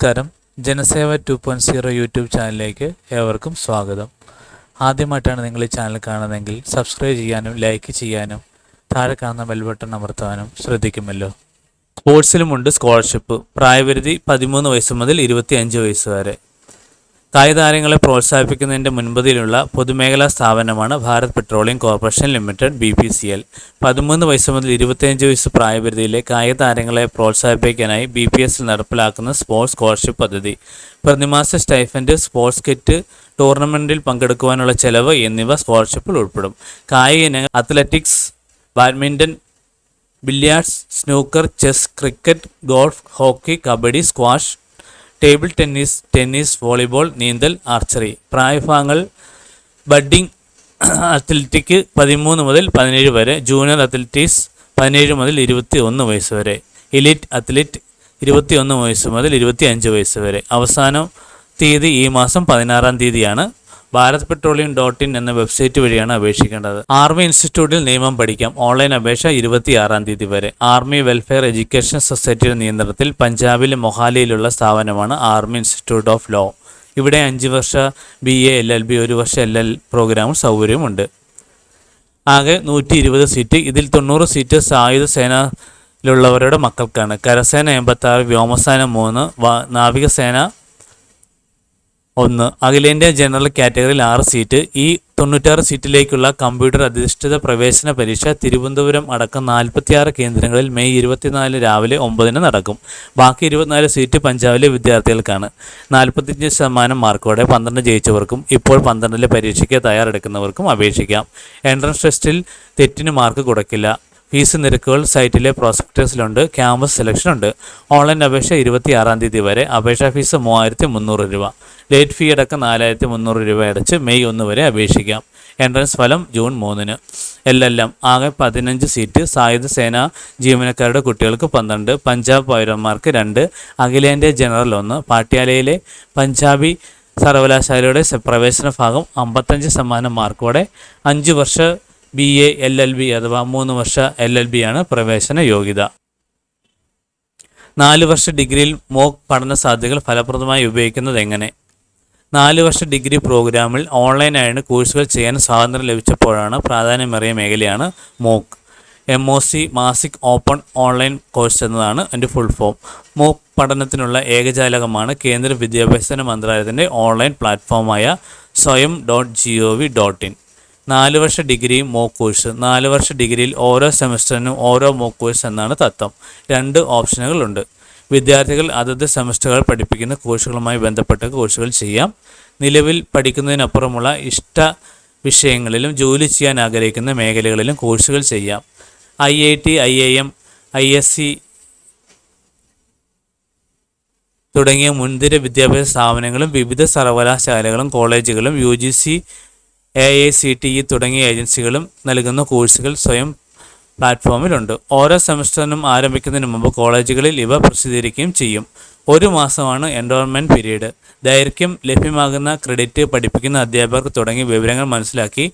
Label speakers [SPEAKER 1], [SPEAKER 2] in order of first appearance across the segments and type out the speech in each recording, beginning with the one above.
[SPEAKER 1] നമസ്കാരം. ജനസേവ 2.0 യൂട്യൂബ് ചാനലിലേക്ക് ഏവർക്കും സ്വാഗതം. ആദ്യമായിട്ടാണ് നിങ്ങൾ ഈ ചാനൽ കാണുന്നതെങ്കിൽ സബ്സ്ക്രൈബ് ചെയ്യാനും ലൈക്ക് ചെയ്യാനും താഴെ കാണുന്ന ബെൽ ബട്ടൺ അമർത്താനും ശ്രദ്ധിക്കുമല്ലോ. സ്പോർട്സിലുമുണ്ട് സ്കോളർഷിപ്പ്. പ്രായപരിധി 13 വയസ്സ് മുതൽ 25 വയസ്സ് വരെ. കായികതാരങ്ങളെ പ്രോത്സാഹിപ്പിക്കുന്നതിൻ്റെ മുൻപതിലുള്ള പൊതുമേഖലാ സ്ഥാപനമാണ് Bharat petroleum corporation limited BPCL. 13 വയസ്സ് മുതൽ 25 വയസ്സ് പ്രായപരിധിയിലെ കായികതാരങ്ങളെ പ്രോത്സാഹിപ്പിക്കാനായി BPS നടപ്പിലാക്കുന്ന സ്പോർട്സ് സ്കോളർഷിപ്പ് പദ്ധതി. പ്രതിമാസ സ്റ്റൈഫൻഡ്, സ്പോർട്സ് കിറ്റ്, ടൂർണമെൻറ്റിൽ പങ്കെടുക്കുവാനുള്ള ചെലവ് എന്നിവ സ്കോളർഷിപ്പിൽ ഉൾപ്പെടും. കായിക ഇനങ്ങൾ athletics, badminton, billiards, snooker, chess, cricket, golf, hockey, kabaddi, squash, table tennis, volleyball, നീന്തൽ, ആർച്ചറി. പ്രായഭാഗങ്ങൾ ബഡ്ഡിംഗ് അത്ലറ്റിക് 13 മുതൽ 17 വരെ, ജൂനിയർ അത്ലറ്റിക്സ് 17 മുതൽ 21 വയസ്സ് വരെ, എലീറ്റ് അത്ലറ്റ് 21 വയസ്സ് മുതൽ 25 വയസ്സ് വരെ. അവസാന തീയതി ഈ മാസം 16-ാം തീയതിയാണ്. ഭാരത് പെട്രോളിയം .in എന്ന വെബ്സൈറ്റ് വഴിയാണ് അപേക്ഷിക്കേണ്ടത്. ആർമി ഇൻസ്റ്റിറ്റ്യൂട്ടിൽ നിയമം പഠിക്കാം. ഓൺലൈൻ അപേക്ഷ 26-ാം തീയതി വരെ. ആർമി വെൽഫെയർ എഡ്യൂക്കേഷൻ സൊസൈറ്റിയുടെ നിയന്ത്രണത്തിൽ പഞ്ചാബിലെ മൊഹാലിയിലുള്ള സ്ഥാപനമാണ് ആർമി ഇൻസ്റ്റിറ്റ്യൂട്ട് ഓഫ് ലോ. ഇവിടെ 5 വർഷ BA LLB, 1 വർഷ LL പ്രോഗ്രാമും സൗകര്യമുണ്ട്. ആകെ 120 സീറ്റ്. ഇതിൽ 90 സീറ്റ് സായുധ സേനയിലുള്ളവരുടെ മക്കൾക്കാണ്. കരസേന 86, വ്യോമസേന 3, നാവികസേന 1. അഖിലേന്ത്യാ ജനറൽ കാറ്റഗറിയിൽ 6 സീറ്റ്. ഈ 96 സീറ്റിലേക്കുള്ള കമ്പ്യൂട്ടർ അധിഷ്ഠിത പ്രവേശന പരീക്ഷ തിരുവനന്തപുരം അടക്കം 46 കേന്ദ്രങ്ങളിൽ മെയ് 24 രാവിലെ 9-ന് നടക്കും. ബാക്കി 24 സീറ്റ് പഞ്ചാബിലെ വിദ്യാർത്ഥികൾക്കാണ്. 45% മാർക്കോടെ 12 ജയിച്ചവർക്കും ഇപ്പോൾ 12-ലെ പരീക്ഷയ്ക്ക് തയ്യാറെടുക്കുന്നവർക്കും അപേക്ഷിക്കാം. എൻട്രൻസ് ടെസ്റ്റിൽ തെറ്റിന് മാർക്ക് കുറയ്ക്കില്ല. ഫീസ് നിരക്കുകൾ സൈറ്റിലെ പ്രോസ്പെക്ടസിലുണ്ട്. ക്യാമ്പസ് സെലക്ഷൻ ഉണ്ട്. ഓൺലൈൻ അപേക്ഷ 26-ാം തീയതി വരെ. അപേക്ഷാ ഫീസ് 3,300 രൂപ. ലേറ്റ് ഫീ അടക്കം 4,300 രൂപ അടച്ച് മെയ് 1 വരെ അപേക്ഷിക്കാം. എൻട്രൻസ് ഫലം ജൂൺ 3-ന്. LLM ആകെ 15 സീറ്റ്. സായുധ സേനാ ജീവനക്കാരുടെ കുട്ടികൾക്ക് 12, പഞ്ചാബ് പൗരന്മാർക്ക് 2, അഖിലേന്ത്യാ ജനറൽ 1. പാട്യാലയിലെ പഞ്ചാബി സർവകലാശാലയുടെ പ്രവേശന ഭാഗം 55% മാർക്കോടെ 5 വർഷ BA LLB അഥവാ 3 വർഷ LLB ആണ് പ്രവേശന യോഗ്യത. 4 വർഷ ഡിഗ്രിയിൽ മോക്ക് പഠന സാധ്യതകൾ ഫലപ്രദമായി ഉപയോഗിക്കുന്നത് എങ്ങനെ? 4 വർഷ ഡിഗ്രി പ്രോഗ്രാമിൽ ഓൺലൈനായാണ് കോഴ്സുകൾ ചെയ്യാൻ സ്വാതന്ത്ര്യം ലഭിച്ചപ്പോഴാണ് പ്രാധാന്യമേറിയ മേഖലയാണ് mock. MOC മാസിക് open online course എന്നതാണ് എൻ്റെ ഫുൾ ഫോം. മോക്ക് പഠനത്തിനുള്ള ഏകജാലകമാണ് കേന്ദ്ര വിദ്യാഭ്യാസ മന്ത്രാലയത്തിൻ്റെ ഓൺലൈൻ പ്ലാറ്റ്ഫോമായ swayam.gov.in. 4 വർഷ ഡിഗ്രിയും മോക്ക് കോഴ്സ്. 4 വർഷ ഡിഗ്രിയിൽ ഓരോ സെമസ്റ്ററിനും ഓരോ മോക്ക് കോഴ്സ് എന്നാണ് തത്വം. 2 ഓപ്ഷനുകളുണ്ട്. വിദ്യാർത്ഥികൾ അതത് സെമസ്റ്ററുകൾ പഠിപ്പിക്കുന്ന കോഴ്സുകളുമായി ബന്ധപ്പെട്ട കോഴ്സുകൾ ചെയ്യാം. നിലവിൽ പഠിക്കുന്നതിനപ്പുറമുള്ള ഇഷ്ട വിഷയങ്ങളിലും ജോലി ചെയ്യാൻ ആഗ്രഹിക്കുന്ന മേഖലകളിലും കോഴ്സുകൾ ചെയ്യാം. IIT, IIM, ISC തുടങ്ങിയ മുൻനിര വിദ്യാഭ്യാസ സ്ഥാപനങ്ങളും വിവിധ സർവകലാശാലകളും കോളേജുകളും UGC, AICTE തുടങ്ങിയ ഏജൻസികളും നൽകുന്ന കോഴ്സുകൾ സ്വയം പ്ലാറ്റ്ഫോമിലുണ്ട്. ഓരോ സെമസ്റ്ററിനും ആരംഭിക്കുന്നതിന് മുമ്പ് കോളേജുകളിൽ ഇവ പ്രസിദ്ധീകരിക്കുകയും ചെയ്യും. 1 മാസമാണ് എൻറോൾമെൻറ്റ് പീരീഡ്. ദൈർഘ്യം, ലഭ്യമാകുന്ന ക്രെഡിറ്റ്, പഠിപ്പിക്കുന്ന അധ്യാപകർ തുടങ്ങിയ വിവരങ്ങൾ മനസ്സിലാക്കി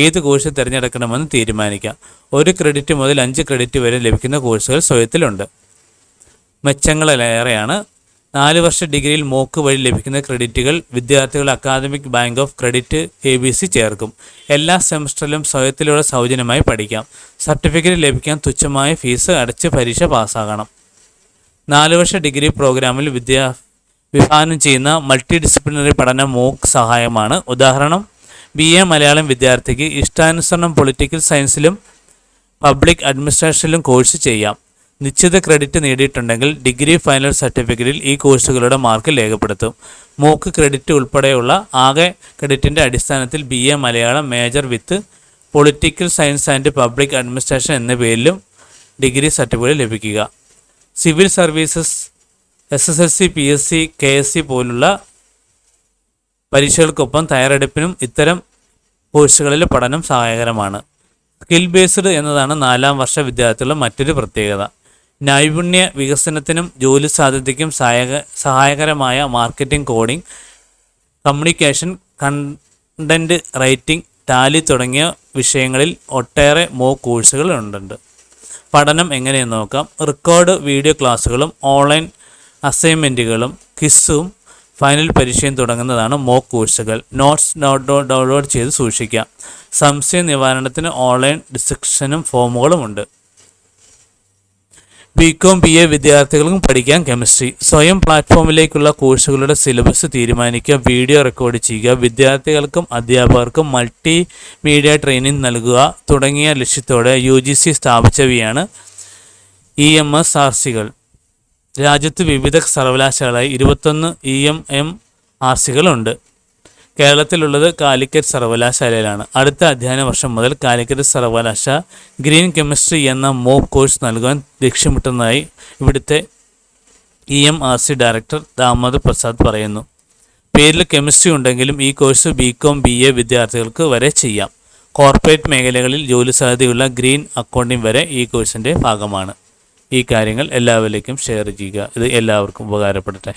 [SPEAKER 1] ഏത് കോഴ്സ് തിരഞ്ഞെടുക്കണമെന്ന് തീരുമാനിക്കാം. 1 ക്രെഡിറ്റ് മുതൽ 5 ക്രെഡിറ്റ് വരെ ലഭിക്കുന്ന കോഴ്സുകൾ സ്വയത്തിലുണ്ട്. മെച്ചങ്ങളേറെയാണ്. 4 വർഷ ഡിഗ്രിയിൽ മോക്ക് വഴി ലഭിക്കുന്ന ക്രെഡിറ്റുകൾ വിദ്യാർത്ഥികൾ academic bank of credit ABC ചേർക്കും. എല്ലാ സെമസ്റ്ററിലും സ്വയത്തിലൂടെ സൗജന്യമായി പഠിക്കാം. സർട്ടിഫിക്കറ്റ് ലഭിക്കാൻ തുച്ഛമായ ഫീസ് അടച്ച് പരീക്ഷ പാസ്സാകണം. 4 വർഷ ഡിഗ്രി പ്രോഗ്രാമിൽ വിഭാവനം ചെയ്യുന്ന മൾട്ടി ഡിസിപ്ലിനറി പഠനം മോക്ക് സഹായമാണ്. ഉദാഹരണം, BA മലയാളം വിദ്യാർത്ഥിക്ക് ഇഷ്ടാനുസരണം പൊളിറ്റിക്കൽ സയൻസിലും പബ്ലിക് അഡ്മിനിസ്ട്രേഷനിലും കോഴ്സ് ചെയ്യാം. നിശ്ചിത ക്രെഡിറ്റ് നേടിയിട്ടുണ്ടെങ്കിൽ ഡിഗ്രി ഫൈനൽ സർട്ടിഫിക്കറ്റിൽ ഈ കോഴ്സുകളുടെ മാർക്ക് രേഖപ്പെടുത്തും. മോക്ക് ക്രെഡിറ്റ് ഉൾപ്പെടെയുള്ള ആകെ ക്രെഡിറ്റിൻ്റെ അടിസ്ഥാനത്തിൽ BA Malayalam major with political science and public administration എന്ന പേരിലും ഡിഗ്രി സർട്ടിഫിക്കറ്റ് ലഭിക്കുക. Civil services, SSLC, PSC, KSC പോലുള്ള പരീക്ഷകൾക്കൊപ്പം തയ്യാറെടുപ്പിനും ഇത്തരം കോഴ്സുകളിലെ പഠനം സഹായകരമാണ്. സ്കിൽ ബേസ്ഡ് എന്നതാണ് 4-ാം വർഷ വിദ്യാർത്ഥികളുടെ മറ്റൊരു പ്രത്യേകത. നൈപുണ്യ വികസനത്തിനും ജോലി സാധ്യതയ്ക്കും സഹായകരമായ marketing, coding, communication, content writing, Tally തുടങ്ങിയ വിഷയങ്ങളിൽ ഒട്ടേറെ മോക്ക് കോഴ്സുകൾ ഉണ്ട്. പഠനം എങ്ങനെയെന്ന് നോക്കാം. റെക്കോർഡ് വീഡിയോ ക്ലാസ്സുകളും ഓൺലൈൻ അസൈൻമെൻറ്റുകളും ക്വിസും ഫൈനൽ പരീക്ഷയും തുടങ്ങുന്നതാണ് മോക്ക് കോഴ്സുകൾ. നോട്ട്സ് ഡൗൺലോഡ് ചെയ്ത് സൂക്ഷിക്കാം. സംശയ നിവാരണത്തിന് ഓൺലൈൻ ഡിസ്കഷനും ഫോമുകളുമുണ്ട്. ബികോം BA വിദ്യാർത്ഥികൾക്കും പഠിക്കാൻ കെമിസ്ട്രി. സ്വയം പ്ലാറ്റ്ഫോമിലേക്കുള്ള കോഴ്സുകളുടെ സിലബസ് തീരുമാനിക്കുക, വീഡിയോ റെക്കോർഡ് ചെയ്യുക, വിദ്യാർത്ഥികൾക്കും അധ്യാപകർക്കും മൾട്ടിമീഡിയ ട്രെയിനിങ് നൽകുക തുടങ്ങിയ ലക്ഷ്യത്തോടെ UGC സ്ഥാപിച്ചവയാണ് EMSRCകൾ. രാജ്യത്ത് വിവിധ സർവകലാശാലകളായി 21 EMMRCകളുണ്ട്. കേരളത്തിലുള്ളത് കാലിക്കറ്റ് സർവകലാശാലയിലാണ്. അടുത്ത അധ്യയന വർഷം മുതൽ കാലിക്കറ്റ് സർവകലാശാല ഗ്രീൻ കെമിസ്ട്രി എന്ന മോക്ക് കോഴ്സ് നൽകാൻ ലക്ഷ്യമിട്ടുന്നതായി ഇവിടുത്തെ EMRC ഡയറക്ടർ ദാമോദർ പ്രസാദ് പറയുന്നു. പേരിൽ കെമിസ്ട്രി ഉണ്ടെങ്കിലും ഈ കോഴ്സ് ബികോം BA വിദ്യാർത്ഥികൾക്ക് വരെ ചെയ്യാം. കോർപ്പറേറ്റ് മേഖലകളിൽ ജോലി സാധ്യതയുള്ള ഗ്രീൻ അക്കൗണ്ടിംഗ് വരെ ഈ കോഴ്സിൻ്റെ ഭാഗമാണ്. ഈ കാര്യങ്ങൾ എല്ലാവരിലേക്കും ഷെയർ ചെയ്യുക. ഇത് എല്ലാവർക്കും ഉപകാരപ്പെടട്ടെ.